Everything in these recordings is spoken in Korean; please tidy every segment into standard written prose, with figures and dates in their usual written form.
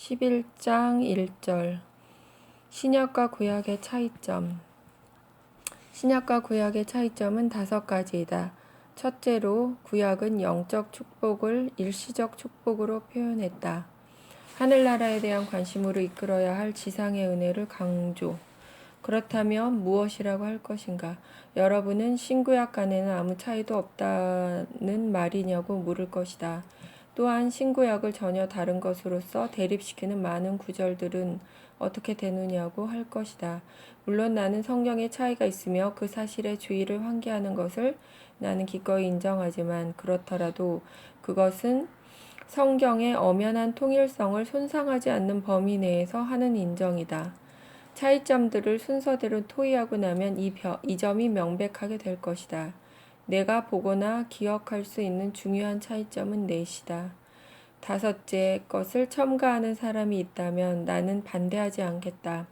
11장 1절 신약과 구약의 차이점. 신약과 구약의 차이점은 5가지이다. 첫째로, 구약은 영적 축복을 일시적 축복으로 표현했다. 하늘나라에 대한 관심으로 이끌어야 할 지상의 은혜를 강조. 그렇다면 무엇이라고 할 것인가? 여러분은 신구약 간에는 아무 차이도 없다는 말이냐고 물을 것이다. 또한 신구약을 전혀 다른 것으로서 대립시키는 많은 구절들은 어떻게 되느냐고 할 것이다. 물론 나는 성경에 차이가 있으며 그 사실에 주의를 환기하는 것을 나는 기꺼이 인정하지만, 그렇더라도 그것은 성경의 엄연한 통일성을 손상하지 않는 범위 내에서 하는 인정이다. 차이점들을 순서대로 토의하고 나면 이 점이 명백하게 될 것이다. 내가 보거나 기억할 수 있는 중요한 차이점은 넷이다. 다섯째, 것을 첨가하는 사람이 있다면 나는 반대하지 않겠다.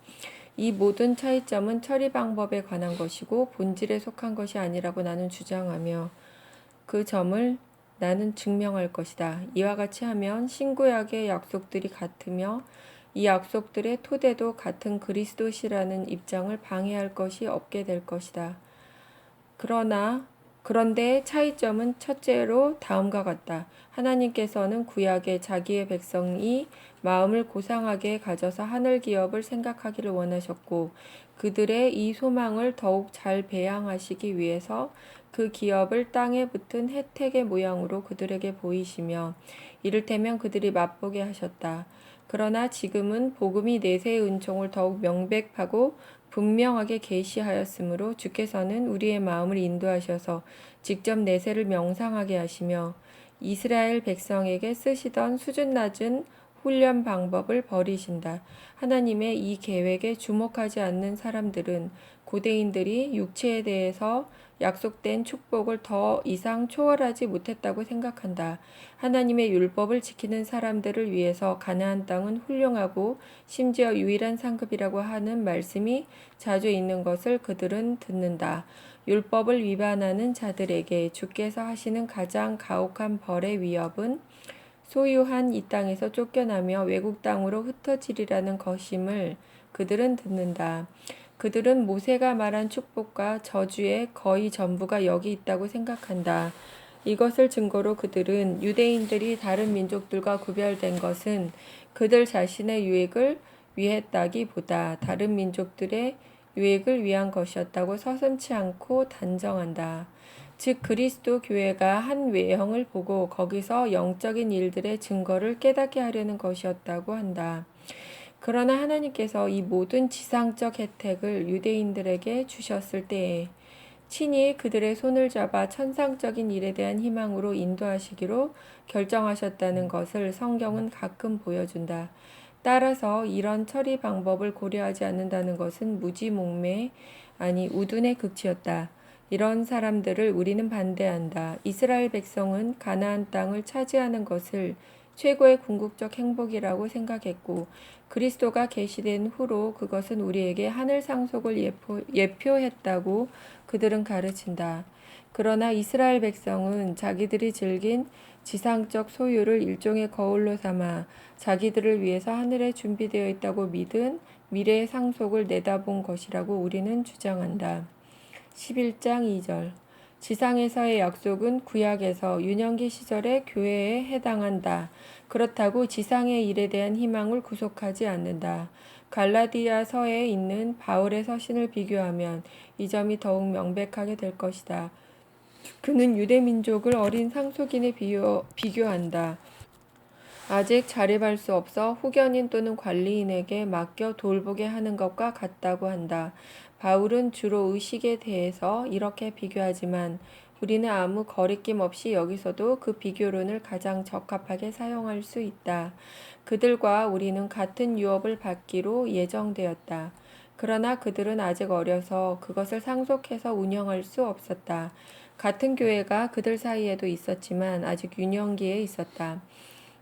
이 모든 차이점은 처리 방법에 관한 것이고 본질에 속한 것이 아니라고 나는 주장하며 그 점을 나는 증명할 것이다. 이와 같이 하면 신구약의 약속들이 같으며 이 약속들의 토대도 같은 그리스도시라는 입장을 방해할 것이 없게 될 것이다. 그런데 차이점은 첫째로 다음과 같다. 하나님께서는 구약에 자기의 백성이 마음을 고상하게 가져서 하늘 기업을 생각하기를 원하셨고, 그들의 이 소망을 더욱 잘 배양하시기 위해서 그 기업을 땅에 붙은 혜택의 모양으로 그들에게 보이시며 이를테면 그들이 맛보게 하셨다. 그러나 지금은 복음이 내세의 은총을 더욱 명백하고 분명하게 계시하였으므로 주께서는 우리의 마음을 인도하셔서 직접 내세를 명상하게 하시며 이스라엘 백성에게 쓰시던 수준 낮은 훈련 방법을 버리신다. 하나님의 이 계획에 주목하지 않는 사람들은 고대인들이 육체에 대해서 약속된 축복을 더 이상 초월하지 못했다고 생각한다. 하나님의 율법을 지키는 사람들을 위해서 가나안 땅은 훌륭하고 심지어 유일한 상급이라고 하는 말씀이 자주 있는 것을 그들은 듣는다. 율법을 위반하는 자들에게 주께서 하시는 가장 가혹한 벌의 위협은 소유한 이 땅에서 쫓겨나며 외국 땅으로 흩어지리라는 것임을 그들은 듣는다. 그들은 모세가 말한 축복과 저주의 거의 전부가 여기 있다고 생각한다. 이것을 증거로 그들은 유대인들이 다른 민족들과 구별된 것은 그들 자신의 유익을 위했다기보다 다른 민족들의 유익을 위한 것이었다고 서슴지 않고 단정한다. 즉 그리스도 교회가 한 외형을 보고 거기서 영적인 일들의 증거를 깨닫게 하려는 것이었다고 한다. 그러나 하나님께서 이 모든 지상적 혜택을 유대인들에게 주셨을 때에 친히 그들의 손을 잡아 천상적인 일에 대한 희망으로 인도하시기로 결정하셨다는 것을 성경은 가끔 보여준다. 따라서 이런 처리 방법을 고려하지 않는다는 것은 무지몽매, 아니 우둔의 극치였다. 이런 사람들을 우리는 반대한다. 이스라엘 백성은 가나안 땅을 차지하는 것을 최고의 궁극적 행복이라고 생각했고, 그리스도가 계시된 후로 그것은 우리에게 하늘 상속을 예표했다고 그들은 가르친다. 그러나 이스라엘 백성은 자기들이 즐긴 지상적 소유를 일종의 거울로 삼아 자기들을 위해서 하늘에 준비되어 있다고 믿은 미래의 상속을 내다본 것이라고 우리는 주장한다. 11장 2절 지상에서의 약속은 구약에서 유년기 시절의 교회에 해당한다. 그렇다고 지상의 일에 대한 희망을 구속하지 않는다. 갈라디아서에 있는 바울의 서신을 비교하면 이 점이 더욱 명백하게 될 것이다. 그는 유대민족을 어린 상속인에 비교한다. 아직 자립할 수 없어 후견인 또는 관리인에게 맡겨 돌보게 하는 것과 같다고 한다. 바울은 주로 의식에 대해서 이렇게 비교하지만 우리는 아무 거리낌 없이 여기서도 그 비교론을 가장 적합하게 사용할 수 있다. 그들과 우리는 같은 유업을 받기로 예정되었다. 그러나 그들은 아직 어려서 그것을 상속해서 운영할 수 없었다. 같은 교회가 그들 사이에도 있었지만 아직 유년기에 있었다.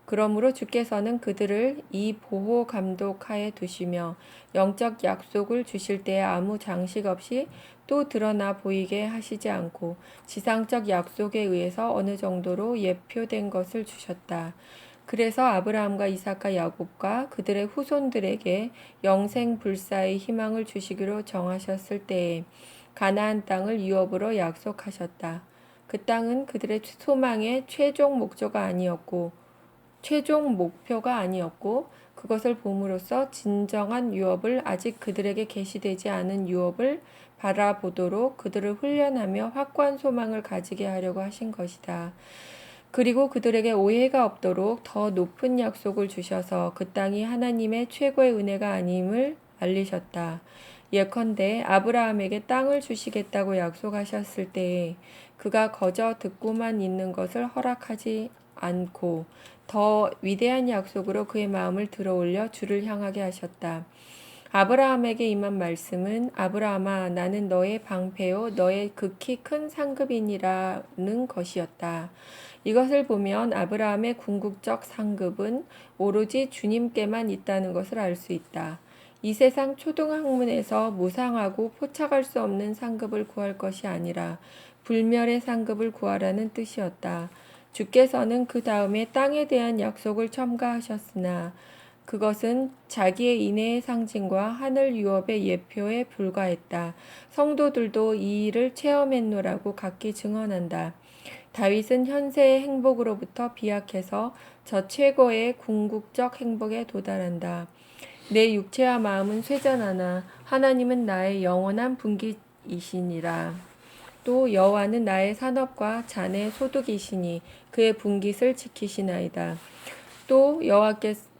그러므로 주께서는 그들을 이 보호 감독 하에 두시며 영적 약속을 주실 때에 아무 장식 없이 또 드러나 보이게 하시지 않고 지상적 약속에 의해서 어느 정도로 예표된 것을 주셨다. 그래서 아브라함과 이삭과 야곱과 그들의 후손들에게 영생 불사의 희망을 주시기로 정하셨을 때에 가나안 땅을 유업으로 약속하셨다. 그 땅은 그들의 소망의 최종 목표가 아니었고 그것을 봄으로써 진정한 유업을 아직 그들에게 계시되지 않은 유업을 바라보도록 그들을 훈련하며 확고한 소망을 가지게 하려고 하신 것이다. 그리고 그들에게 오해가 없도록 더 높은 약속을 주셔서 그 땅이 하나님의 최고의 은혜가 아님을 알리셨다. 예컨대 아브라함에게 땅을 주시겠다고 약속하셨을 때에 그가 거저 듣고만 있는 것을 허락하지 않고 더 위대한 약속으로 그의 마음을 들어올려 주를 향하게 하셨다. 아브라함에게 임한 말씀은 아브라함아 나는 너의 방패요 너의 극히 큰 상급이니라는 것이었다. 이것을 보면 아브라함의 궁극적 상급은 오로지 주님께만 있다는 것을 알 수 있다. 이 세상 초등학문에서 무상하고 포착할 수 없는 상급을 구할 것이 아니라 불멸의 상급을 구하라는 뜻이었다. 주께서는 그 다음에 땅에 대한 약속을 첨가하셨으나 그것은 자기의 인애의 상징과 하늘 유업의 예표에 불과했다. 성도들도 이 일을 체험했노라고 각기 증언한다. 다윗은 현세의 행복으로부터 비약해서 저 최고의 궁극적 행복에 도달한다. 내 육체와 마음은 쇠잔하나 하나님은 나의 영원한 분깃이시니라. 또 여호와는 나의 산업과 잔의 소득이시니 그의 분깃을 지키시나이다. 또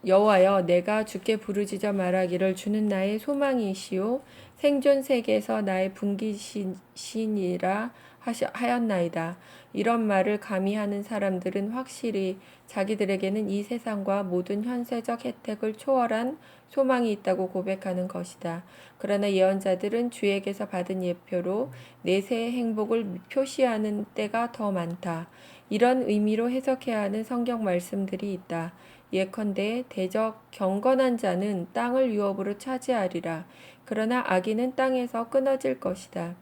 여호와여 내가 주께 부르짖어 말하기를 주는 나의 소망이시요 생존 세계에서 나의 분깃이시니라 하였나이다. 이런 말을 감히 하는 사람들은 확실히 자기들에게는 이 세상과 모든 현세적 혜택을 초월한 소망이 있다고 고백하는 것이다. 그러나 예언자들은 주에게서 받은 예표로 내세의 행복을 표시하는 때가 더 많다. 이런 의미로 해석해야 하는 성경 말씀들이 있다. 예컨대 대적 경건한 자는 땅을 유업으로 차지하리라. 그러나 악인은 땅에서 끊어질 것이다.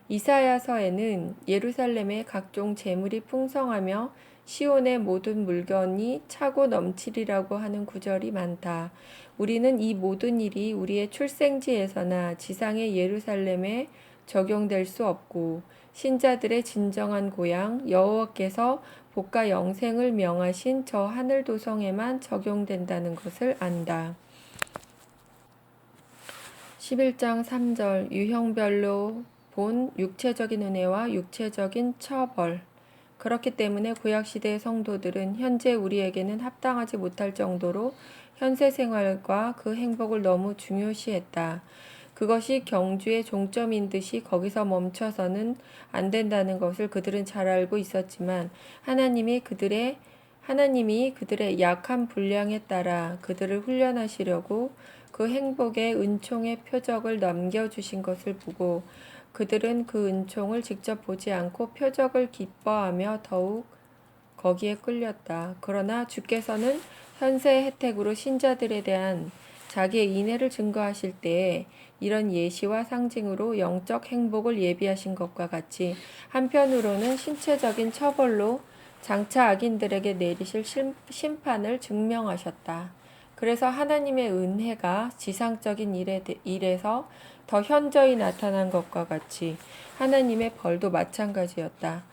이사야서에는 예루살렘의 각종 재물이 풍성하며 시온의 모든 물건이 차고 넘치리라고 하는 구절이 많다. 우리는 이 모든 일이 우리의 출생지에서나 지상의 예루살렘에 적용될 수 없고 신자들의 진정한 고향 여호와께서 복과 영생을 명하신 저 하늘 도성에만 적용된다는 것을 안다. 11장 3절 유형별로 본 육체적인 은혜와 육체적인 처벌. 그렇기 때문에 구약시대의 성도들은 현재 우리에게는 합당하지 못할 정도로 현세 생활과 그 행복을 너무 중요시했다. 그것이 경주의 종점인 듯이 거기서 멈춰서는 안 된다는 것을 그들은 잘 알고 있었지만 하나님이 그들의 약한 분량에 따라 그들을 훈련하시려고 그 행복의 은총의 표적을 남겨주신 것을 보고 그들은 그 은총을 직접 보지 않고 표적을 기뻐하며 더욱 거기에 끌렸다. 그러나 주께서는 현세의 혜택으로 신자들에 대한 자기의 인애를 증거하실 때에 이런 예시와 상징으로 영적 행복을 예비하신 것과 같이 한편으로는 신체적인 처벌로 장차 악인들에게 내리실 심판을 증명하셨다. 그래서 하나님의 은혜가 지상적인 일에서 더 현저히 나타난 것과 같이 하나님의 벌도 마찬가지였다.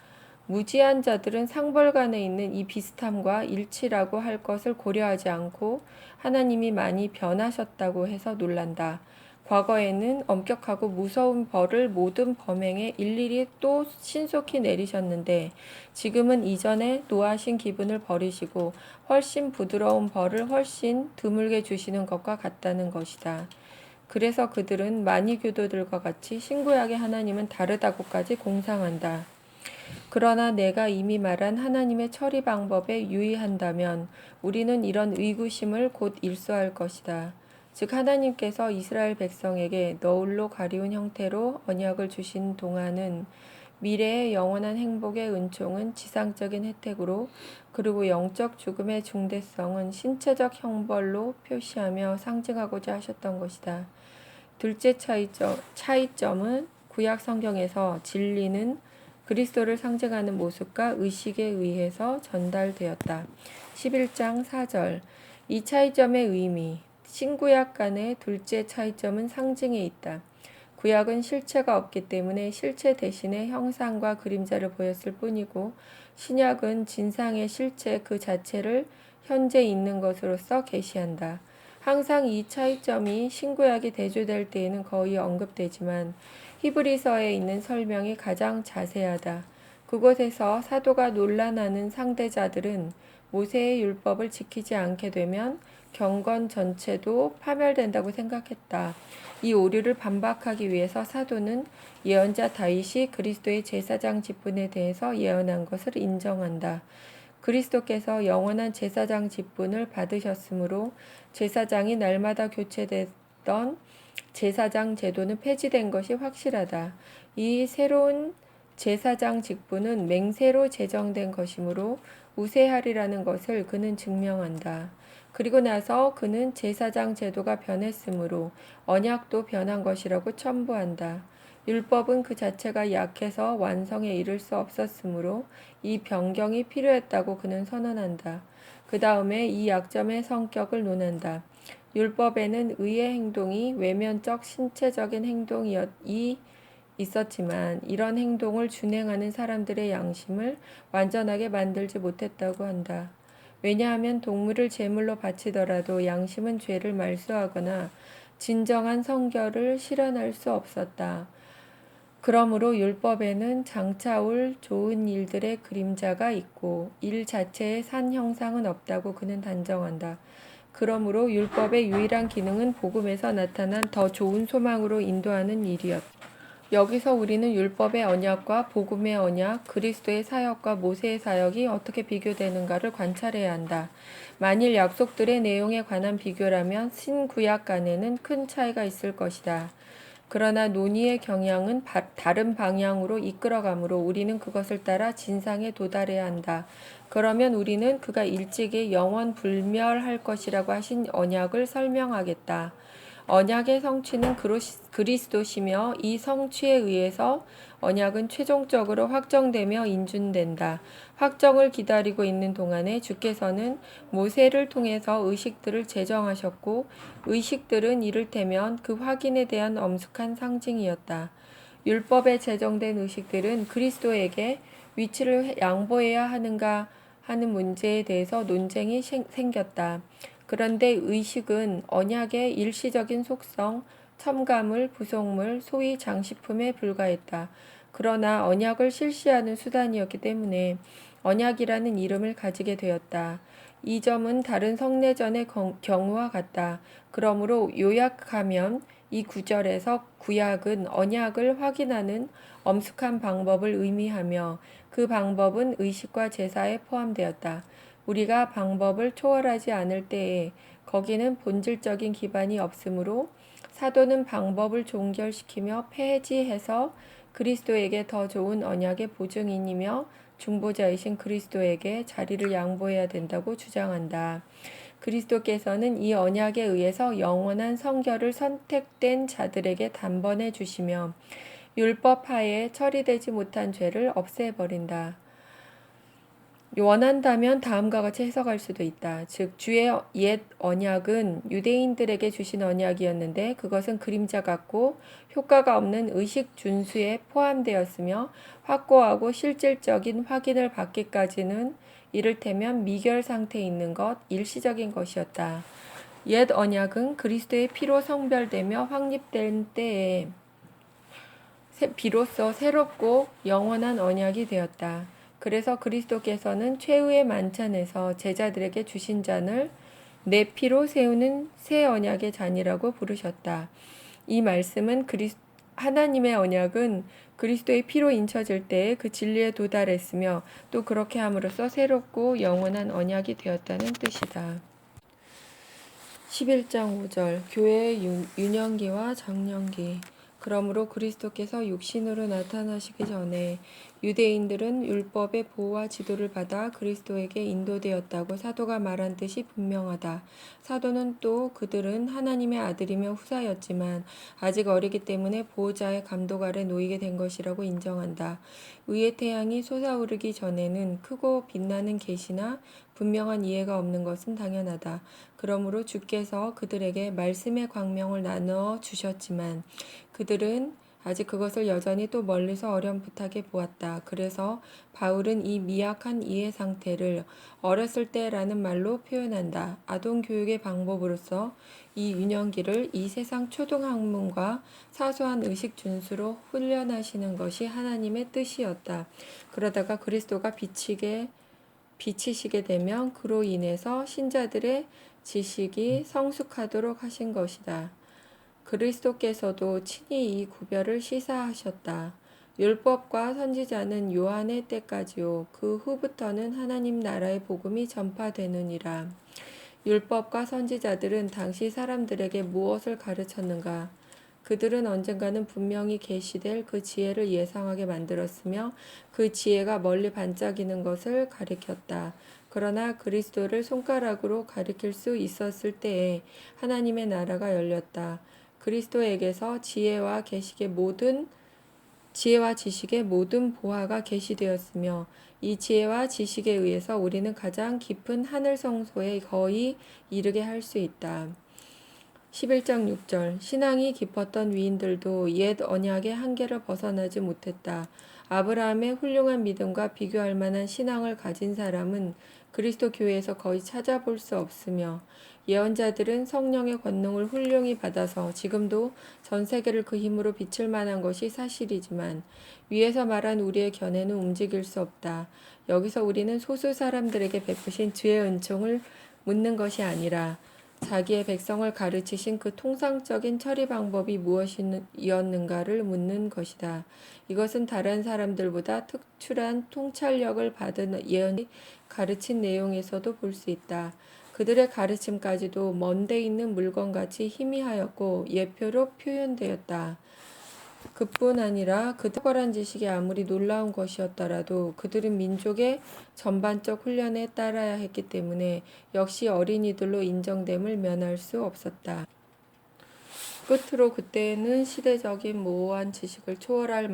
무지한 자들은 상벌관에 있는 이 비슷함과 일치라고 할 것을 고려하지 않고 하나님이 많이 변하셨다고 해서 놀란다. 과거에는 엄격하고 무서운 벌을 모든 범행에 일일이 또 신속히 내리셨는데 지금은 이전에 노하신 기분을 버리시고 훨씬 부드러운 벌을 훨씬 드물게 주시는 것과 같다는 것이다. 그래서 그들은 많이 교도들과 같이 신구약의 하나님은 다르다고까지 공상한다. 그러나 내가 이미 말한 하나님의 처리 방법에 유의한다면 우리는 이런 의구심을 곧 일소할 것이다. 즉 하나님께서 이스라엘 백성에게 너울로 가리운 형태로 언약을 주신 동안은 미래의 영원한 행복의 은총은 지상적인 혜택으로 그리고 영적 죽음의 중대성은 신체적 형벌로 표시하며 상징하고자 하셨던 것이다. 둘째 차이점은 구약 성경에서 진리는 그리스도를 상징하는 모습과 의식에 의해서 전달되었다. 11장 4절. 이 차이점의 의미. 신구약 간의 둘째 차이점은 상징에 있다. 구약은 실체가 없기 때문에 실체 대신에 형상과 그림자를 보였을 뿐이고, 신약은 진상의 실체 그 자체를 현재 있는 것으로서 계시한다. 항상 이 차이점이 신구약이 대조될 때에는 거의 언급되지만 히브리서에 있는 설명이 가장 자세하다. 그곳에서 사도가 논란하는 상대자들은 모세의 율법을 지키지 않게 되면 경건 전체도 파멸된다고 생각했다. 이 오류를 반박하기 위해서 사도는 예언자 다윗이 그리스도의 제사장 직분에 대해서 예언한 것을 인정한다. 그리스도께서 영원한 제사장 직분을 받으셨으므로 제사장이 날마다 교체됐던 제사장 제도는 폐지된 것이 확실하다. 이 새로운 제사장 직분은 맹세로 제정된 것이므로 우세하리라는 것을 그는 증명한다. 그리고 나서 그는 제사장 제도가 변했으므로 언약도 변한 것이라고 첨부한다. 율법은 그 자체가 약해서 완성에 이를 수 없었으므로 이 변경이 필요했다고 그는 선언한다. 그 다음에 이 약점의 성격을 논한다. 율법에는 의의 행동이 외면적 신체적인 행동이 있었지만 이런 행동을 준행하는 사람들의 양심을 완전하게 만들지 못했다고 한다. 왜냐하면 동물을 제물로 바치더라도 양심은 죄를 말소하거나 진정한 성결을 실현할 수 없었다. 그러므로 율법에는 장차 올 좋은 일들의 그림자가 있고 일 자체의 산 형상은 없다고 그는 단정한다. 그러므로 율법의 유일한 기능은 복음에서 나타난 더 좋은 소망으로 인도하는 일이었다. 여기서 우리는 율법의 언약과 복음의 언약, 그리스도의 사역과 모세의 사역이 어떻게 비교되는가를 관찰해야 한다. 만일 약속들의 내용에 관한 비교라면 신구약 간에는 큰 차이가 있을 것이다. 그러나 논의의 경향은 다른 방향으로 이끌어가므로 우리는 그것을 따라 진상에 도달해야 한다. 그러면 우리는 그가 일찍이 영원 불멸할 것이라고 하신 언약을 설명하겠다. 언약의 성취는 그리스도시며 이 성취에 의해서 언약은 최종적으로 확정되며 인준된다. 확정을 기다리고 있는 동안에 주께서는 모세를 통해서 의식들을 제정하셨고 의식들은 이를테면 그 확인에 대한 엄숙한 상징이었다. 율법에 제정된 의식들은 그리스도에게 위치를 양보해야 하는가 하는 문제에 대해서 논쟁이 생겼다. 그런데 의식은 언약의 일시적인 속성, 첨가물, 부속물, 소위 장식품에 불과했다. 그러나 언약을 실시하는 수단이었기 때문에 언약이라는 이름을 가지게 되었다. 이 점은 다른 성례전의 경우와 같다. 그러므로 요약하면 이 구절에서 구약은 언약을 확인하는 엄숙한 방법을 의미하며 그 방법은 의식과 제사에 포함되었다. 우리가 방법을 초월하지 않을 때에 거기는 본질적인 기반이 없으므로 사도는 방법을 종결시키며 폐지해서 그리스도에게 더 좋은 언약의 보증인이며 중보자이신 그리스도에게 자리를 양보해야 된다고 주장한다. 그리스도께서는 이 언약에 의해서 영원한 성결을 선택된 자들에게 단번에 주시며 율법 하에 처리되지 못한 죄를 없애버린다. 원한다면 다음과 같이 해석할 수도 있다. 즉 주의 옛 언약은 유대인들에게 주신 언약이었는데 그것은 그림자 같고 효과가 없는 의식 준수에 포함되었으며 확고하고 실질적인 확인을 받기까지는 이를테면 미결 상태에 있는 것, 일시적인 것이었다. 옛 언약은 그리스도의 피로 성별되며 확립된 때에 비로소 새롭고 영원한 언약이 되었다. 그래서 그리스도께서는 최후의 만찬에서 제자들에게 주신 잔을 내 피로 세우는 새 언약의 잔이라고 부르셨다. 이 말씀은 하나님의 언약은 그리스도의 피로 인쳐질 때에 그 진리에 도달했으며 또 그렇게 함으로써 새롭고 영원한 언약이 되었다는 뜻이다. 11장 5절 교회의 유년기와 장년기. 그러므로 그리스도께서 육신으로 나타나시기 전에 유대인들은 율법의 보호와 지도를 받아 그리스도에게 인도되었다고 사도가 말한 뜻이 분명하다. 사도는 또 그들은 하나님의 아들이며 후사였지만 아직 어리기 때문에 보호자의 감독 아래 놓이게 된 것이라고 인정한다. 의의 태양이 솟아오르기 전에는 크고 빛나는 계시나 분명한 이해가 없는 것은 당연하다. 그러므로 주께서 그들에게 말씀의 광명을 나누어 주셨지만 그들은 아직 그것을 여전히 또 멀리서 어렴풋하게 보았다. 그래서 바울은 이 미약한 이해 상태를 어렸을 때라는 말로 표현한다. 아동 교육의 방법으로서 이 유년기를 이 세상 초등학문과 사소한 의식 준수로 훈련하시는 것이 하나님의 뜻이었다. 그러다가 그리스도가 비치시게 되면 그로 인해서 신자들의 지식이 성숙하도록 하신 것이다. 그리스도께서도 친히 이 구별을 시사하셨다. 율법과 선지자는 요한의 때까지요. 그 후부터는 하나님 나라의 복음이 전파되느니라. 율법과 선지자들은 당시 사람들에게 무엇을 가르쳤는가? 그들은 언젠가는 분명히 계시될 그 지혜를 예상하게 만들었으며 그 지혜가 멀리 반짝이는 것을 가리켰다. 그러나 그리스도를 손가락으로 가리킬 수 있었을 때에 하나님의 나라가 열렸다. 그리스도에게서 지혜와 지식의 모든 보화가 계시되었으며 이 지혜와 지식에 의해서 우리는 가장 깊은 하늘 성소에 거의 이르게 할 수 있다. 11장 6절 신앙이 깊었던 위인들도 옛 언약의 한계를 벗어나지 못했다. 아브라함의 훌륭한 믿음과 비교할 만한 신앙을 가진 사람은 그리스도 교회에서 거의 찾아볼 수 없으며 예언자들은 성령의 권능을 훌륭히 받아서 지금도 전 세계를 그 힘으로 비출 만한 것이 사실이지만 위에서 말한 우리의 견해는 움직일 수 없다. 여기서 우리는 소수 사람들에게 베푸신 주의 은총을 묻는 것이 아니라 자기의 백성을 가르치신 그 통상적인 처리 방법이 무엇이었는가를 묻는 것이다. 이것은 다른 사람들보다 특출한 통찰력을 받은 예언이 가르친 내용에서도 볼 수 있다. 그들의 가르침까지도 먼데 있는 물건같이 희미하였고 예표로 표현되었다. 그뿐 아니라 그 탁월한 지식이 아무리 놀라운 것이었더라도 그들은 민족의 전반적 훈련에 따라야 했기 때문에 역시 어린이들로 인정됨을 면할 수 없었다. 끝으로 그때는 시대적인 모호한 지식을 초월할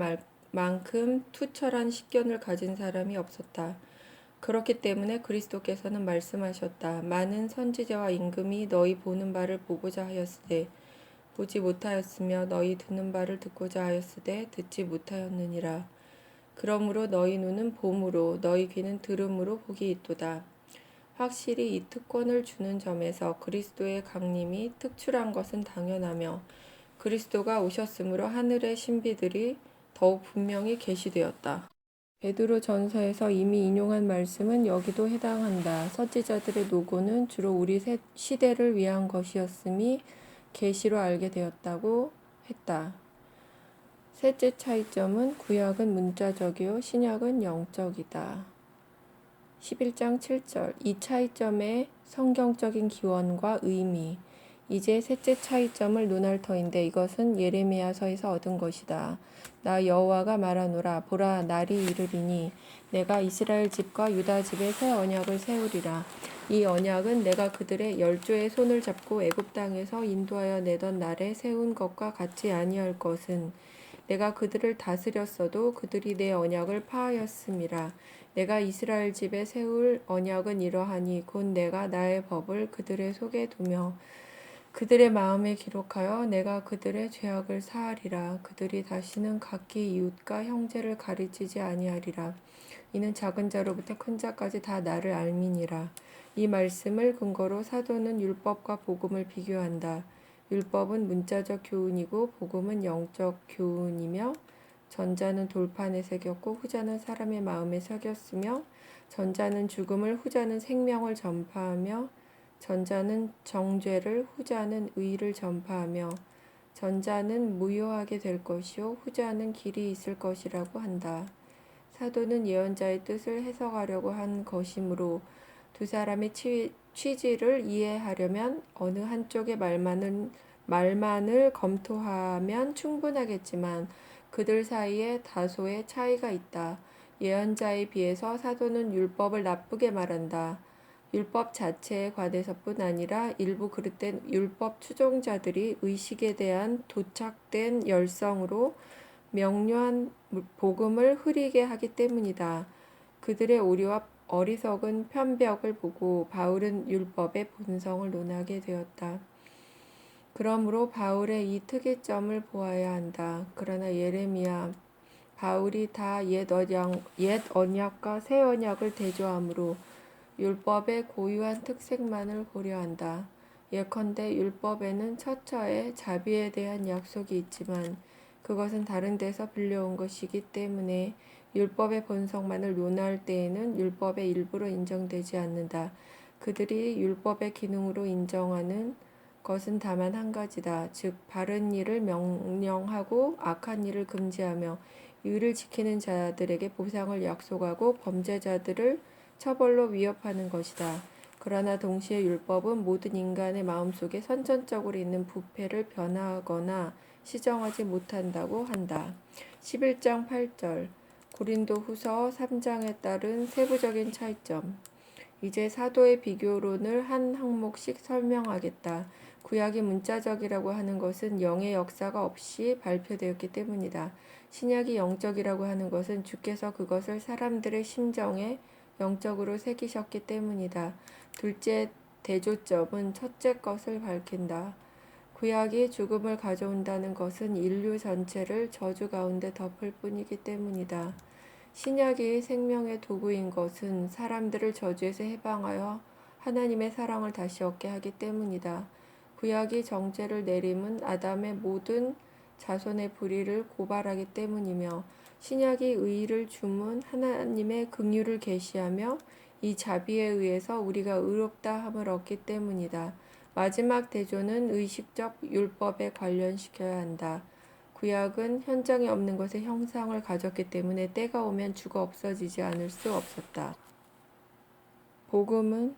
만큼 투철한 식견을 가진 사람이 없었다. 그렇기 때문에 그리스도께서는 말씀하셨다. 많은 선지자와 임금이 너희 보는 바를 보고자 하였으되 보지 못하였으며 너희 듣는 바를 듣고자 하였으되 듣지 못하였느니라. 그러므로 너희 눈은 봄으로 너희 귀는 들음으로 복이 있도다. 확실히 이 특권을 주는 점에서 그리스도의 강림이 특출한 것은 당연하며 그리스도가 오셨으므로 하늘의 신비들이 더욱 분명히 계시되었다. 베드로 전서에서 이미 인용한 말씀은 여기도 해당한다. 선지자들의 노고는 주로 우리 시대를 위한 것이었음이 계시로 알게 되었다고 했다. 셋째 차이점은 구약은 문자적이요 신약은 영적이다. 11장 7절 이 차이점의 성경적인 기원과 의미 이제 셋째 차이점을 논할 터인데 이것은 예레미야서에서 얻은 것이다. 나 여호와가 말하노라 보라 날이 이르리니 내가 이스라엘 집과 유다 집에 새 언약을 세우리라. 이 언약은 내가 그들의 열조의 손을 잡고 애굽 땅에서 인도하여 내던 날에 세운 것과 같지 아니할 것은 내가 그들을 다스렸어도 그들이 내 언약을 파하였음이라. 내가 이스라엘 집에 세울 언약은 이러하니 곧 내가 나의 법을 그들의 속에 두며 그들의 마음에 기록하여 내가 그들의 죄악을 사하리라. 그들이 다시는 각기 이웃과 형제를 가르치지 아니하리라. 이는 작은 자로부터 큰 자까지 다 나를 알미니라. 이 말씀을 근거로 사도는 율법과 복음을 비교한다. 율법은 문자적 교훈이고 복음은 영적 교훈이며 전자는 돌판에 새겼고 후자는 사람의 마음에 새겼으며 전자는 죽음을 후자는 생명을 전파하며 전자는 정죄를 후자는 의를 전파하며 전자는 무효하게 될 것이요 후자는 길이 있을 것이라고 한다. 사도는 예언자의 뜻을 해석하려고 한 것이므로 두 사람의 취지를 이해하려면 어느 한쪽의 말만은 말만을 검토하면 충분하겠지만 그들 사이에 다소의 차이가 있다. 예언자에 비해서 사도는 율법을 나쁘게 말한다. 율법 자체에 관해서뿐 아니라 일부 그릇된 율법 추종자들이 의식에 대한 도착된 열성으로 명료한 복음을 흐리게 하기 때문이다. 그들의 오류와 어리석은 편벽을 보고 바울은 율법의 본성을 논하게 되었다. 그러므로 바울의 이 특이점을 보아야 한다. 그러나 예레미야, 바울이 다 옛 언약과 새 언약을 대조하므로 율법의 고유한 특색만을 고려한다. 예컨대 율법에는 처처의 자비에 대한 약속이 있지만 그것은 다른 데서 빌려온 것이기 때문에 율법의 본성만을 논할 때에는 율법의 일부로 인정되지 않는다. 그들이 율법의 기능으로 인정하는 것은 다만 한 가지다. 즉 바른 일을 명령하고 악한 일을 금지하며 의를 지키는 자들에게 보상을 약속하고 범죄자들을 처벌로 위협하는 것이다. 그러나 동시에 율법은 모든 인간의 마음속에 선천적으로 있는 부패를 변화하거나 시정하지 못한다고 한다. 11장 8절 고린도후서 3장에 따른 세부적인 차이점. 이제 사도의 비교론을 한 항목씩 설명하겠다. 구약이 문자적이라고 하는 것은 영의 역사가 없이 발표되었기 때문이다. 신약이 영적이라고 하는 것은 주께서 그것을 사람들의 심정에 영적으로 새기셨기 때문이다. 둘째 대조점은 첫째 것을 밝힌다. 구약이 죽음을 가져온다는 것은 인류 전체를 저주 가운데 덮을 뿐이기 때문이다. 신약이 생명의 도구인 것은 사람들을 저주에서 해방하여 하나님의 사랑을 다시 얻게 하기 때문이다. 구약이 정죄를 내림은 아담의 모든 자손의 불의를 고발하기 때문이며 신약이 의를 주문 하나님의 긍휼을 계시하며 이 자비에 의해서 우리가 의롭다 함을 얻기 때문이다. 마지막 대조는 의식적 율법에 관련시켜야 한다. 구약은 현장에 없는 것의 형상을 가졌기 때문에 때가 오면 죽어 없어지지 않을 수 없었다. 복음은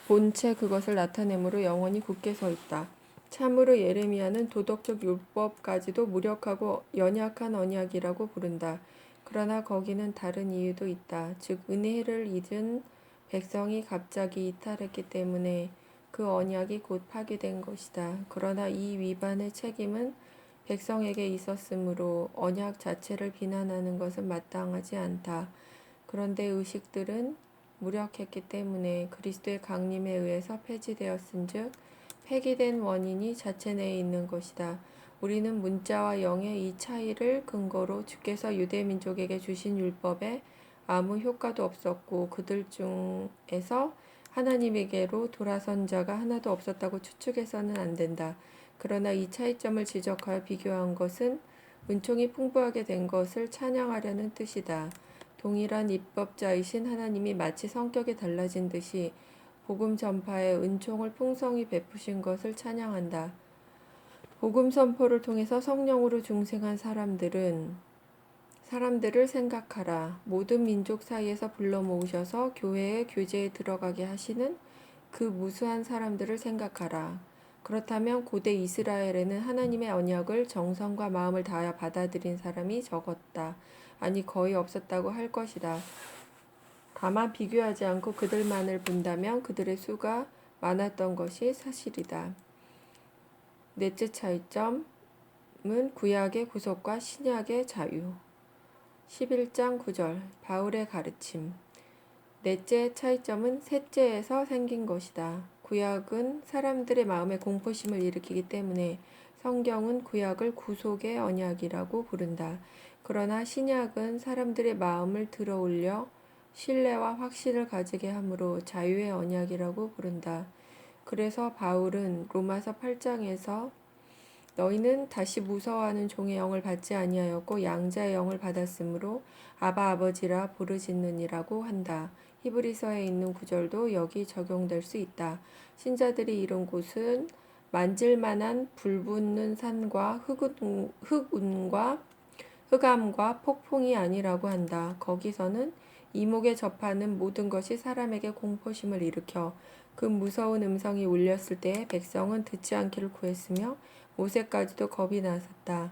본체 그것을 나타내므로 영원히 굳게 서 있다. 참으로 예레미야는 도덕적 율법까지도 무력하고 연약한 언약이라고 부른다. 그러나 거기는 다른 이유도 있다. 즉 은혜를 잊은 백성이 갑자기 이탈했기 때문에 그 언약이 곧 파괴된 것이다. 그러나 이 위반의 책임은 백성에게 있었으므로 언약 자체를 비난하는 것은 마땅하지 않다. 그런데 의식들은 무력했기 때문에 그리스도의 강림에 의해서 폐지되었은즉 폐기된 원인이 자체 내에 있는 것이다. 우리는 문자와 영의 이 차이를 근거로 주께서 유대민족에게 주신 율법에 아무 효과도 없었고 그들 중에서 하나님에게로 돌아선 자가 하나도 없었다고 추측해서는 안 된다. 그러나 이 차이점을 지적하여 비교한 것은 은총이 풍부하게 된 것을 찬양하려는 뜻이다. 동일한 입법자이신 하나님이 마치 성격이 달라진 듯이 복음 전파에 은총을 풍성히 베푸신 것을 찬양한다. 복음 선포를 통해서 성령으로 중생한 사람들을 생각하라. 모든 민족 사이에서 불러 모으셔서 교회의 교제에 들어가게 하시는 그 무수한 사람들을 생각하라. 그렇다면 고대 이스라엘에는 하나님의 언약을 정성과 마음을 다하여 받아들인 사람이 적었다. 아니 거의 없었다고 할 것이다. 다만 비교하지 않고 그들만을 본다면 그들의 수가 많았던 것이 사실이다. 넷째 차이점은 구약의 구속과 신약의 자유. 11장 9절 바울의 가르침. 넷째 차이점은 셋째에서 생긴 것이다. 구약은 사람들의 마음에 공포심을 일으키기 때문에 성경은 구약을 구속의 언약이라고 부른다. 그러나 신약은 사람들의 마음을 들어올려 신뢰와 확신을 가지게 하므로 자유의 언약이라고 부른다. 그래서 바울은 로마서 8장에서 너희는 다시 무서워하는 종의 영을 받지 아니하였고 양자의 영을 받았으므로 아바 아버지라 부르짖느니라고 한다. 히브리서에 있는 구절도 여기 적용될 수 있다. 신자들이 이른 곳은 만질만한 불붙는 산과 흑운과 흑암과 폭풍이 아니라고 한다. 거기서는 이목에 접하는 모든 것이 사람에게 공포심을 일으켜 그 무서운 음성이 울렸을 때에 백성은 듣지 않기를 구했으며 모세까지도 겁이 났었다.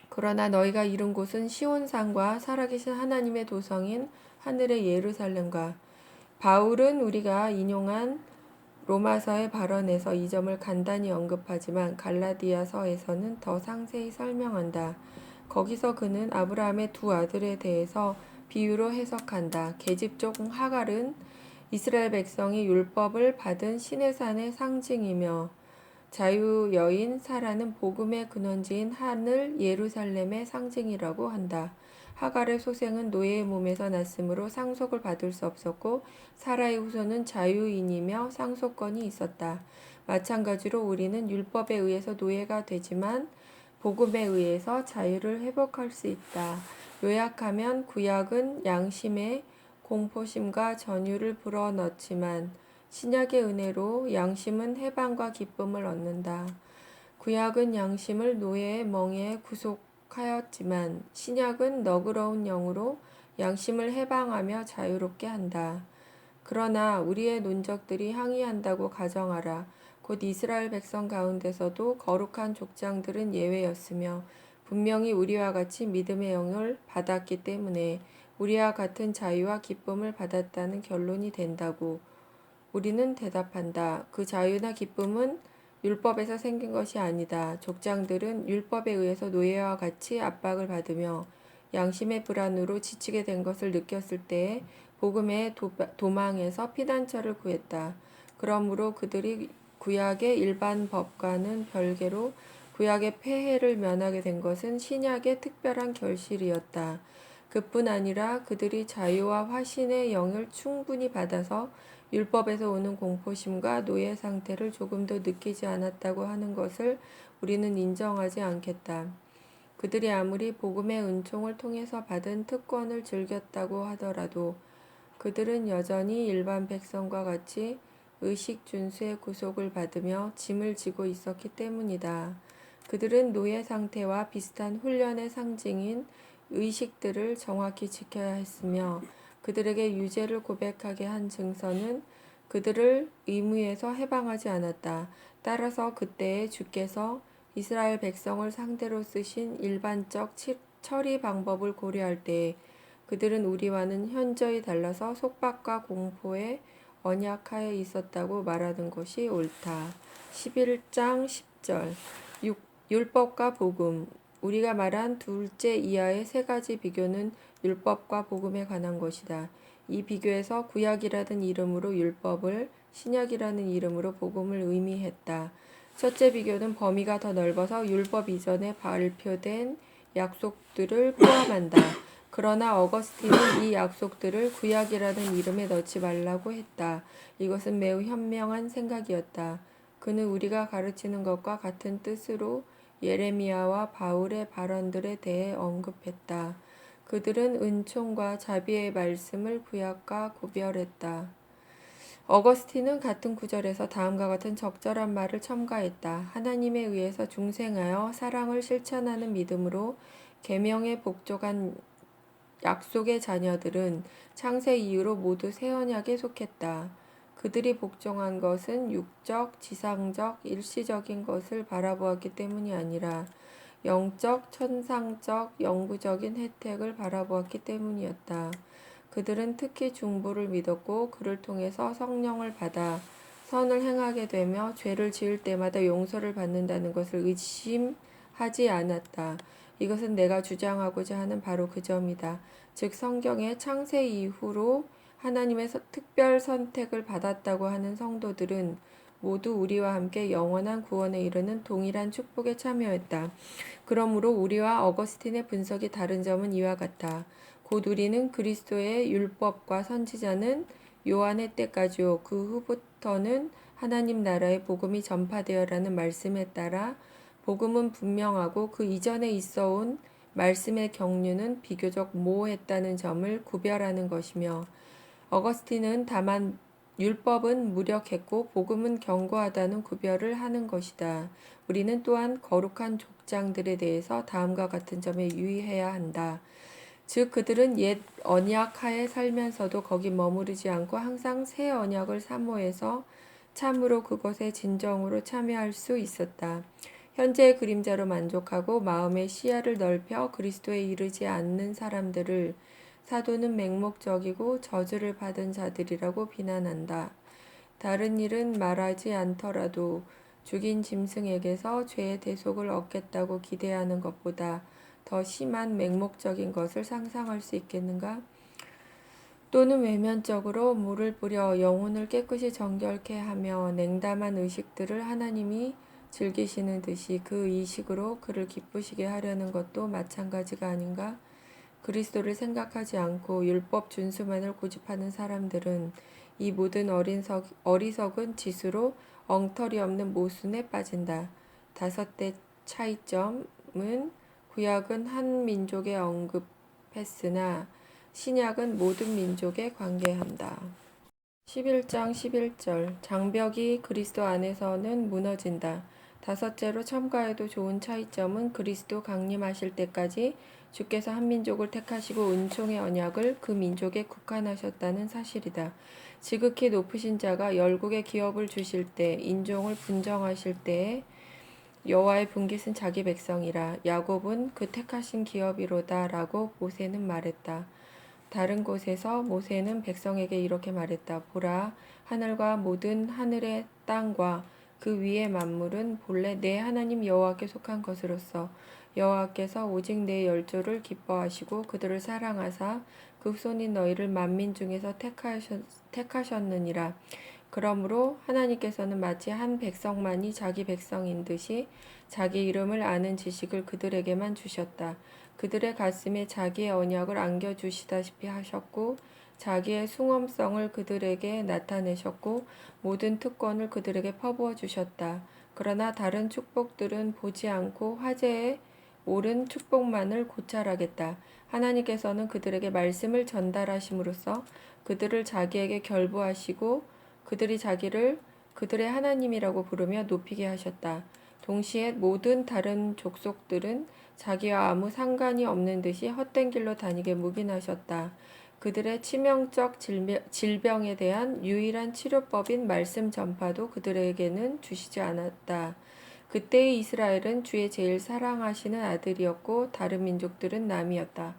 그러나 너희가 이룬 곳은 시온산과 살아계신 하나님의 도성인 하늘의 예루살렘과 바울은 우리가 인용한 로마서의 발언에서 이 점을 간단히 언급하지만 갈라디아서에서는 더 상세히 설명한다. 거기서 그는 아브라함의 두 아들에 대해서 비유로 해석한다. 계집종 하갈은 이스라엘 백성이 율법을 받은 시내산의 상징이며 자유 여인 사라는 복음의 근원지인 하늘 예루살렘의 상징이라고 한다. 하갈의 소생은 노예의 몸에서 났으므로 상속을 받을 수 없었고 사라의 후손은 자유인이며 상속권이 있었다. 마찬가지로 우리는 율법에 의해서 노예가 되지만 복음에 의해서 자유를 회복할 수 있다. 요약하면 구약은 양심에 공포심과 전율을 불어넣지만 신약의 은혜로 양심은 해방과 기쁨을 얻는다. 구약은 양심을 노예의 멍에에 구속하였지만 신약은 너그러운 영으로 양심을 해방하며 자유롭게 한다. 그러나 우리의 논적들이 항의한다고 가정하라. 곧 이스라엘 백성 가운데서도 거룩한 족장들은 예외였으며 분명히 우리와 같이 믿음의 영을 받았기 때문에 우리와 같은 자유와 기쁨을 받았다는 결론이 된다고 우리는 대답한다. 그 자유나 기쁨은 율법에서 생긴 것이 아니다. 족장들은 율법에 의해서 노예와 같이 압박을 받으며 양심의 불안으로 지치게 된 것을 느꼈을 때에 복음의 도망에서 피난처를 구했다. 그러므로 그들이 구약의 일반 법과는 별개로 구약의 폐해를 면하게 된 것은 신약의 특별한 결실이었다. 그뿐 아니라 그들이 자유와 화신의 영을 충분히 받아서 율법에서 오는 공포심과 노예 상태를 조금도 느끼지 않았다고 하는 것을 우리는 인정하지 않겠다. 그들이 아무리 복음의 은총을 통해서 받은 특권을 즐겼다고 하더라도 그들은 여전히 일반 백성과 같이 의식 준수의 구속을 받으며 짐을 지고 있었기 때문이다. 그들은 노예 상태와 비슷한 훈련의 상징인 의식들을 정확히 지켜야 했으며 그들에게 유죄를 고백하게 한 증서는 그들을 의무에서 해방하지 않았다. 따라서 그때에 주께서 이스라엘 백성을 상대로 쓰신 일반적 처리 방법을 고려할 때에 그들은 우리와는 현저히 달라서 속박과 공포에 언약하에 있었다고 말하는 것이 옳다. 11장 10절 율법과 복음 우리가 말한 둘째 이하의 세 가지 비교는 율법과 복음에 관한 것이다. 이 비교에서 구약이라는 이름으로 율법을 신약이라는 이름으로 복음을 의미했다. 첫째 비교는 범위가 더 넓어서 율법 이전에 발표된 약속들을 포함한다. 그러나 어거스틴은 이 약속들을 구약이라는 이름에 넣지 말라고 했다. 이것은 매우 현명한 생각이었다. 그는 우리가 가르치는 것과 같은 뜻으로 예레미야와 바울의 발언들에 대해 언급했다. 그들은 은총과 자비의 말씀을 구약과 구별했다. 어거스틴은 같은 구절에서 다음과 같은 적절한 말을 첨가했다. 하나님에 의해서 중생하여 사랑을 실천하는 믿음으로 계명에 복종한 약속의 자녀들은 창세 이후로 모두 새 언약에 속했다. 그들이 복종한 것은 육적, 지상적, 일시적인 것을 바라보았기 때문이 아니라 영적, 천상적, 영구적인 혜택을 바라보았기 때문이었다. 그들은 특히 중보를 믿었고 그를 통해서 성령을 받아 선을 행하게 되며 죄를 지을 때마다 용서를 받는다는 것을 의심하지 않았다. 이것은 내가 주장하고자 하는 바로 그 점이다. 즉 성경의 창세 이후로 하나님의 특별 선택을 받았다고 하는 성도들은 모두 우리와 함께 영원한 구원에 이르는 동일한 축복에 참여했다. 그러므로 우리와 어거스틴의 분석이 다른 점은 이와 같다. 곧 우리는 그리스도의 율법과 선지자는 요한의 때까지요. 그 후부터는 하나님 나라의 복음이 전파되어라는 말씀에 따라 복음은 분명하고 그 이전에 있어온 말씀의 경륜은 비교적 모호했다는 점을 구별하는 것이며 어거스틴은 다만 율법은 무력했고 복음은 견고하다는 구별을 하는 것이다. 우리는 또한 거룩한 족장들에 대해서 다음과 같은 점에 유의해야 한다. 즉 그들은 옛 언약하에 살면서도 거기 머무르지 않고 항상 새 언약을 사모해서 참으로 그것에 진정으로 참여할 수 있었다. 현재의 그림자로 만족하고 마음의 시야를 넓혀 그리스도에 이르지 않는 사람들을 사도는 맹목적이고 저주를 받은 자들이라고 비난한다. 다른 일은 말하지 않더라도 죽인 짐승에게서 죄의 대속을 얻겠다고 기대하는 것보다 더 심한 맹목적인 것을 상상할 수 있겠는가? 또는 외면적으로 물을 뿌려 영혼을 깨끗이 정결케 하며 냉담한 의식들을 하나님이 즐기시는 듯이 그 의식으로 그를 기쁘시게 하려는 것도 마찬가지가 아닌가? 그리스도를 생각하지 않고 율법 준수만을 고집하는 사람들은 이 모든 어리석은 짓으로 엉터리 없는 모순에 빠진다. 다섯째 차이점은 구약은 한 민족에 언급했으나 신약은 모든 민족에 관계한다. 11장 11절 장벽이 그리스도 안에서는 무너진다. 다섯째로 첨가해도 좋은 차이점은 그리스도 강림하실 때까지 주께서 한 민족을 택하시고 은총의 언약을 그 민족에 국한하셨다는 사실이다. 지극히 높으신 자가 열국의 기업을 주실 때 인종을 분정하실 때에 여호와의 분깃은 자기 백성이라 야곱은 그 택하신 기업이로다 라고 모세는 말했다. 다른 곳에서 모세는 백성에게 이렇게 말했다. 보라, 하늘과 모든 하늘의 땅과 그 위의 만물은 본래 내 하나님 여호와께 속한 것으로서 여호와께서 오직 내 열조를 기뻐하시고 그들을 사랑하사 그 후손인 너희를 만민 중에서 택하셨느니라. 그러므로 하나님께서는 마치 한 백성만이 자기 백성인 듯이 자기 이름을 아는 지식을 그들에게만 주셨다. 그들의 가슴에 자기의 언약을 안겨주시다시피 하셨고 자기의 숭엄성을 그들에게 나타내셨고 모든 특권을 그들에게 퍼부어 주셨다. 그러나 다른 축복들은 보지 않고 화제에 오른 축복만을 고찰하겠다. 하나님께서는 그들에게 말씀을 전달하심으로써 그들을 자기에게 결부하시고 그들이 자기를 그들의 하나님이라고 부르며 높이게 하셨다. 동시에 모든 다른 족속들은 자기와 아무 상관이 없는 듯이 헛된 길로 다니게 묵인하셨다. 그들의 치명적 질병에 대한 유일한 치료법인 말씀 전파도 그들에게는 주시지 않았다. 그때의 이스라엘은 주의 제일 사랑하시는 아들이었고 다른 민족들은 남이었다.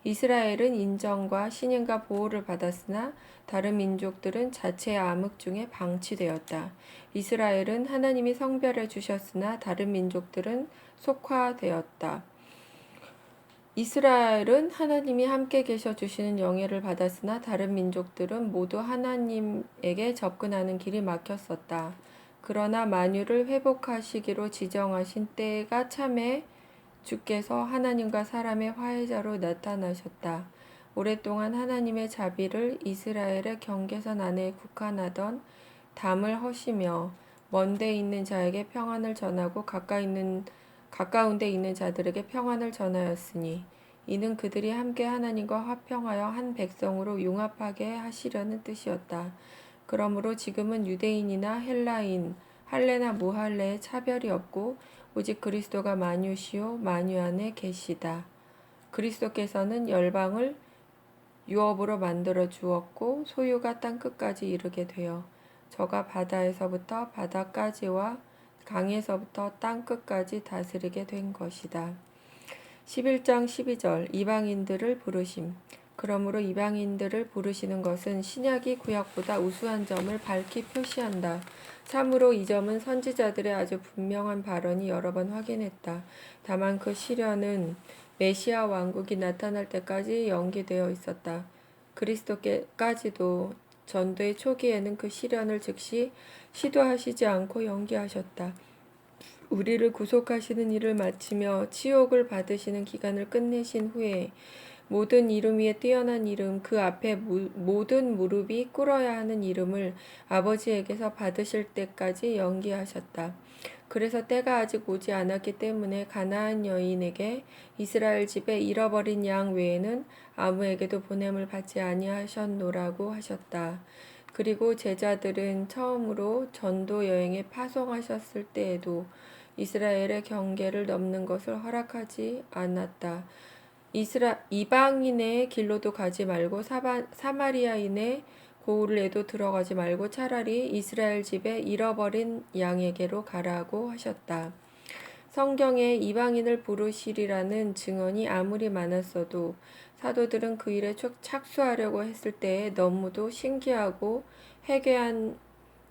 이스라엘은 인정과 신임과 보호를 받았으나 다른 민족들은 자체의 암흑 중에 방치되었다. 이스라엘은 하나님이 성별해 주셨으나 다른 민족들은 속화되었다. 이스라엘은 하나님이 함께 계셔 주시는 영예를 받았으나 다른 민족들은 모두 하나님에게 접근하는 길이 막혔었다. 그러나 만유를 회복하시기로 지정하신 때가 참에 주께서 하나님과 사람의 화해자로 나타나셨다. 오랫동안 하나님의 자비를 이스라엘의 경계선 안에 국한하던 담을 허시며 먼데 있는 자에게 평안을 전하고 가까운데 있는 자들에게 평안을 전하였으니 이는 그들이 함께 하나님과 화평하여 한 백성으로 융합하게 하시려는 뜻이었다. 그러므로 지금은 유대인이나 헬라인, 할례나 무할례의 차별이 없고 오직 그리스도가 만유시요 만유 안에 계시다. 그리스도께서는 열방을 유업으로 만들어 주었고 소유가 땅 끝까지 이르게 되어 저가 바다에서부터 바다까지와 강에서부터 땅 끝까지 다스리게 된 것이다. 11장 12절 이방인들을 부르심. 그러므로 이방인들을 부르시는 것은 신약이 구약보다 우수한 점을 밝히 표시한다. 참으로 이 점은 선지자들의 아주 분명한 발언이 여러 번 확인했다. 다만 그 시련은 메시아 왕국이 나타날 때까지 연기되어 있었다. 그리스도께까지도 전도의 초기에는 그 시련을 즉시 시도하시지 않고 연기하셨다. 우리를 구속하시는 일을 마치며 치욕을 받으시는 기간을 끝내신 후에 모든 이름 위에 뛰어난 이름 그 앞에 모든 무릎이 꿇어야 하는 이름을 아버지에게서 받으실 때까지 연기하셨다. 그래서 때가 아직 오지 않았기 때문에 가나안 여인에게 이스라엘 집에 잃어버린 양 외에는 아무에게도 보냄을 받지 아니하셨노라고 하셨다. 그리고 제자들은 처음으로 전도 여행에 파송하셨을 때에도 이스라엘의 경계를 넘는 것을 허락하지 않았다. 이방인의 길로도 가지 말고 사마리아인의 고을에도 들어가지 말고 차라리 이스라엘 집에 잃어버린 양에게로 가라고 하셨다. 성경에 이방인을 부르시리라는 증언이 아무리 많았어도 사도들은 그 일에 착수하려고 했을 때에 너무도 신기하고 해괴한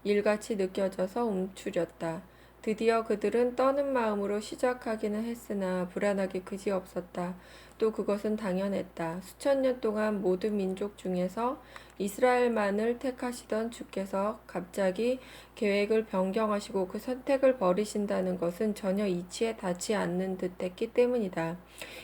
일같이 느껴져서 움츠렸다. 드디어 그들은 떠는 마음으로 시작하기는 했으나 불안하기 그지없었다. 또 그것은 당연했다. 수천 년 동안 모든 민족 중에서 이스라엘만을 택하시던 주께서 갑자기 계획을 변경하시고 그 선택을 버리신다는 것은 전혀 이치에 닿지 않는 듯했기 때문이다.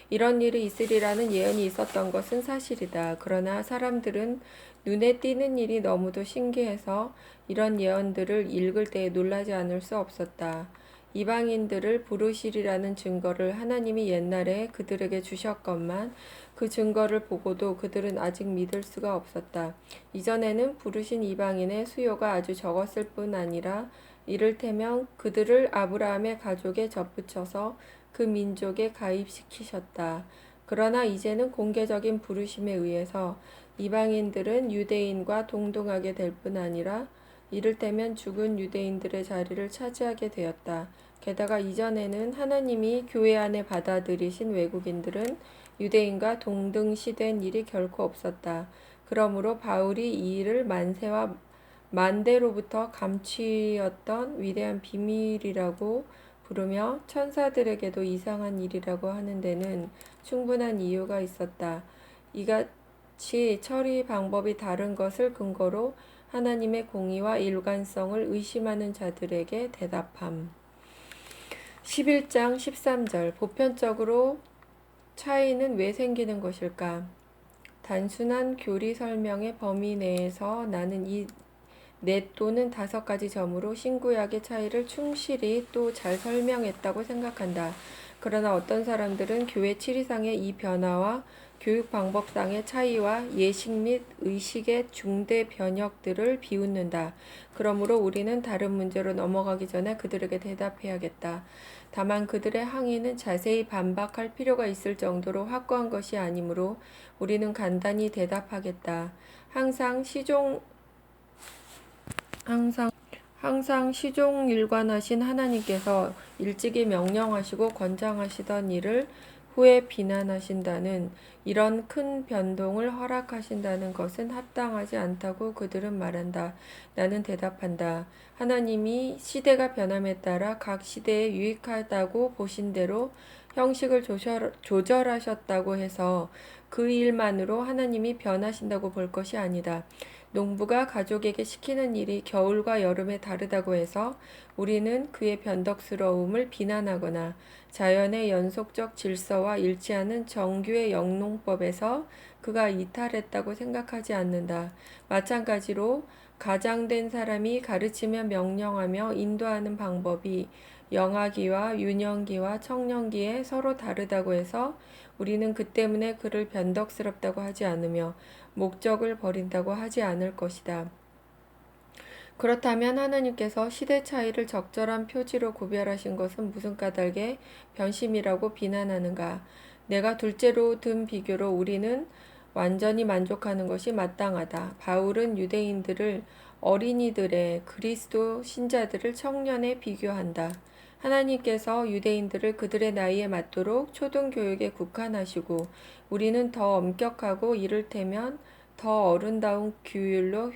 이런 일이 있으리라는 예언이 있었던 것은 사실이다. 그러나 사람들은 눈에 띄는 일이 너무도 신기해서 이런 예언들을 읽을 때에 놀라지 않을 수 없었다. 이방인들을 부르시리라는 증거를 하나님이 옛날에 그들에게 주셨건만 그 증거를 보고도 그들은 아직 믿을 수가 없었다. 이전에는 부르신 이방인의 수요가 아주 적었을 뿐 아니라 이를테면 그들을 아브라함의 가족에 접붙여서 그 민족에 가입시키셨다. 그러나 이제는 공개적인 부르심에 의해서 이방인들은 유대인과 동등하게 될 뿐 아니라 이를테면 죽은 유대인들의 자리를 차지하게 되었다. 게다가 이전에는 하나님이 교회 안에 받아들이신 외국인들은 유대인과 동등시된 일이 결코 없었다. 그러므로 바울이 이 일을 만세와 만대로부터 감추었던 위대한 비밀이라고 부르며 천사들에게도 이상한 일이라고 하는 데는 충분한 이유가 있었다. 이같이 처리 방법이 다른 것을 근거로 하나님의 공의와 일관성을 의심하는 자들에게 대답함. 11장 13절 보편적으로 차이는 왜 생기는 것일까? 단순한 교리 설명의 범위 내에서 나는 이 네 또는 5가지 점으로 신구약의 차이를 충실히 또 잘 설명했다고 생각한다. 그러나 어떤 사람들은 교회 치리상의 이 변화와 교육 방법상의 차이와 예식 및 의식의 중대 변혁들을 비웃는다. 그러므로 우리는 다른 문제로 넘어가기 전에 그들에게 대답해야겠다. 다만 그들의 항의는 자세히 반박할 필요가 있을 정도로 확고한 것이 아니므로 우리는 간단히 대답하겠다. 항상 시종일관하신 하나님께서 일찍이 명령하시고 권장하시던 일을 후에 비난하신다는 이런 큰 변동을 허락하신다는 것은 합당하지 않다고 그들은 말한다. 나는 대답한다. 하나님이 시대가 변함에 따라 각 시대에 유익하다고 보신 대로 형식을 조절하셨다고 해서 그 일만으로 하나님이 변하신다고 볼 것이 아니다. 농부가 가족에게 시키는 일이 겨울과 여름에 다르다고 해서 우리는 그의 변덕스러움을 비난하거나 자연의 연속적 질서와 일치하는 정규의 영농법에서 그가 이탈했다고 생각하지 않는다. 마찬가지로 가장된 사람이 가르치며 명령하며 인도하는 방법이 영아기와 유년기와 청년기에 서로 다르다고 해서 우리는 그 때문에 그를 변덕스럽다고 하지 않으며 목적을 버린다고 하지 않을 것이다. 그렇다면 하나님께서 시대 차이를 적절한 표지로 구별하신 것은 무슨 까닭의 변심이라고 비난하는가? 내가 둘째로 든 비교로 우리는 완전히 만족하는 것이 마땅하다. 바울은 유대인들을 어린이들의 그리스도 신자들을 청년에 비교한다. 하나님께서 유대인들을 그들의 나이에 맞도록 초등교육에 국한하시고 우리는 더 엄격하고 이를테면 더 어른다운 규율로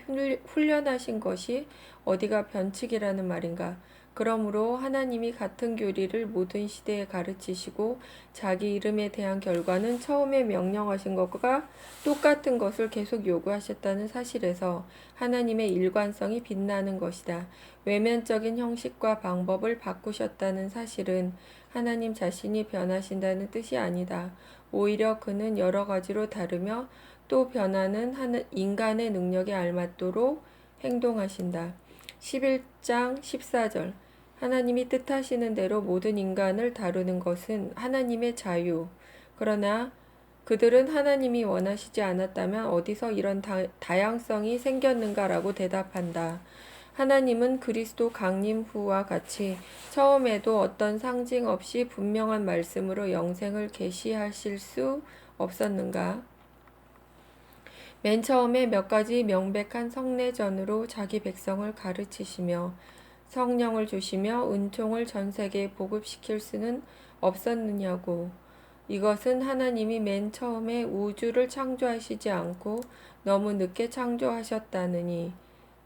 훈련하신 것이 어디가 변칙이라는 말인가? 그러므로 하나님이 같은 교리를 모든 시대에 가르치시고 자기 이름에 대한 결과는 처음에 명령하신 것과 똑같은 것을 계속 요구하셨다는 사실에서 하나님의 일관성이 빛나는 것이다. 외면적인 형식과 방법을 바꾸셨다는 사실은 하나님 자신이 변하신다는 뜻이 아니다. 오히려 그는 여러 가지로 다르며 또 변하는 인간의 능력에 알맞도록 행동하신다. 11장 14절 하나님이 뜻하시는 대로 모든 인간을 다루는 것은 하나님의 자유. 그러나 그들은 하나님이 원하시지 않았다면 어디서 이런 다양성이 생겼는가라고 대답한다. 하나님은 그리스도 강림 후와 같이 처음에도 어떤 상징 없이 분명한 말씀으로 영생을 계시하실 수 없었는가? 맨 처음에 몇 가지 명백한 성례전으로 자기 백성을 가르치시며 성령을 주시며 은총을 전 세계에 보급시킬 수는 없었느냐고. 이것은 하나님이 맨 처음에 우주를 창조하시지 않고 너무 늦게 창조하셨다느니,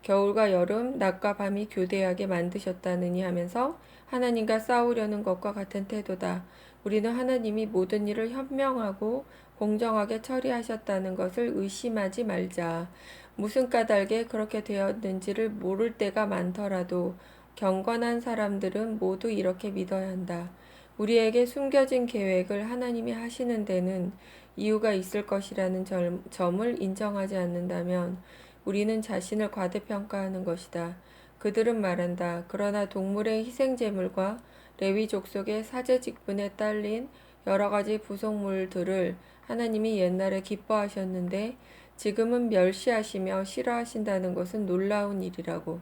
겨울과 여름, 낮과 밤이 교대하게 만드셨다느니 하면서 하나님과 싸우려는 것과 같은 태도다. 우리는 하나님이 모든 일을 현명하고 공정하게 처리하셨다는 것을 의심하지 말자. 무슨 까닭에 그렇게 되었는지를 모를 때가 많더라도 경건한 사람들은 모두 이렇게 믿어야 한다. 우리에게 숨겨진 계획을 하나님이 하시는 데는 이유가 있을 것이라는 점을 인정하지 않는다면 우리는 자신을 과대평가하는 것이다. 그들은 말한다. 그러나 동물의 희생제물과 레위 족속의 사제직분에 딸린 여러 가지 부속물들을 하나님이 옛날에 기뻐하셨는데 지금은 멸시하시며 싫어하신다는 것은 놀라운 일이라고.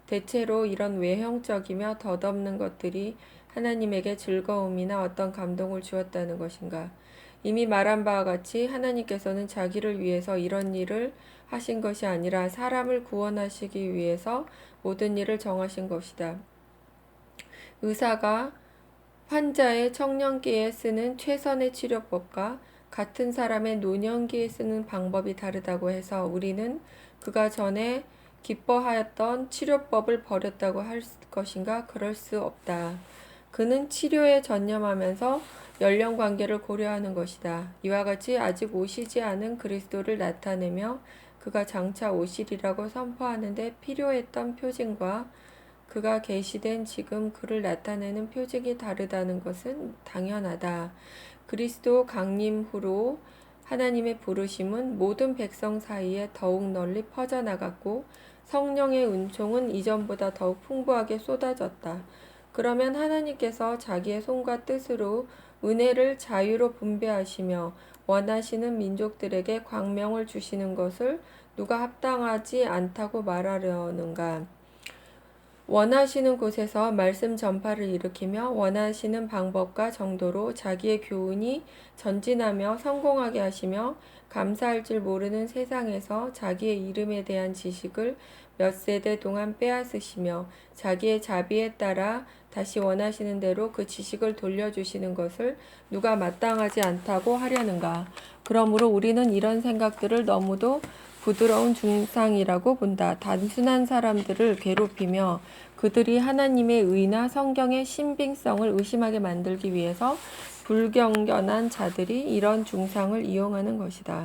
대체로 이런 외형적이며 덧없는 것들이 하나님에게 즐거움이나 어떤 감동을 주었다는 것인가? 이미 말한 바와 같이 하나님께서는 자기를 위해서 이런 일을 하신 것이 아니라 사람을 구원하시기 위해서 모든 일을 정하신 것이다. 의사가 환자의 청년기에 쓰는 최선의 치료법과 같은 사람의 노년기에 쓰는 방법이 다르다고 해서 우리는 그가 전에 기뻐하였던 치료법을 버렸다고 할 것인가? 그럴 수 없다. 그는 치료에 전념하면서 연령 관계를 고려하는 것이다. 이와 같이 아직 오시지 않은 그리스도를 나타내며 그가 장차 오시리라고 선포하는데 필요했던 표징과 그가 계시된 지금 그를 나타내는 표징이 다르다는 것은 당연하다. 그리스도 강림 후로 하나님의 부르심은 모든 백성 사이에 더욱 널리 퍼져나갔고 성령의 은총은 이전보다 더욱 풍부하게 쏟아졌다. 그러면 하나님께서 자기의 손과 뜻으로 은혜를 자유로 분배하시며 원하시는 민족들에게 광명을 주시는 것을 누가 합당하지 않다고 말하려는가? 원하시는 곳에서 말씀 전파를 일으키며 원하시는 방법과 정도로 자기의 교훈이 전진하며 성공하게 하시며 감사할 줄 모르는 세상에서 자기의 이름에 대한 지식을 몇 세대 동안 빼앗으시며 자기의 자비에 따라 다시 원하시는 대로 그 지식을 돌려주시는 것을 누가 마땅하지 않다고 하려는가. 그러므로 우리는 이런 생각들을 너무도 부드러운 중상이라고 본다. 단순한 사람들을 괴롭히며 그들이 하나님의 의나 성경의 신빙성을 의심하게 만들기 위해서 불경건한 자들이 이런 중상을 이용하는 것이다.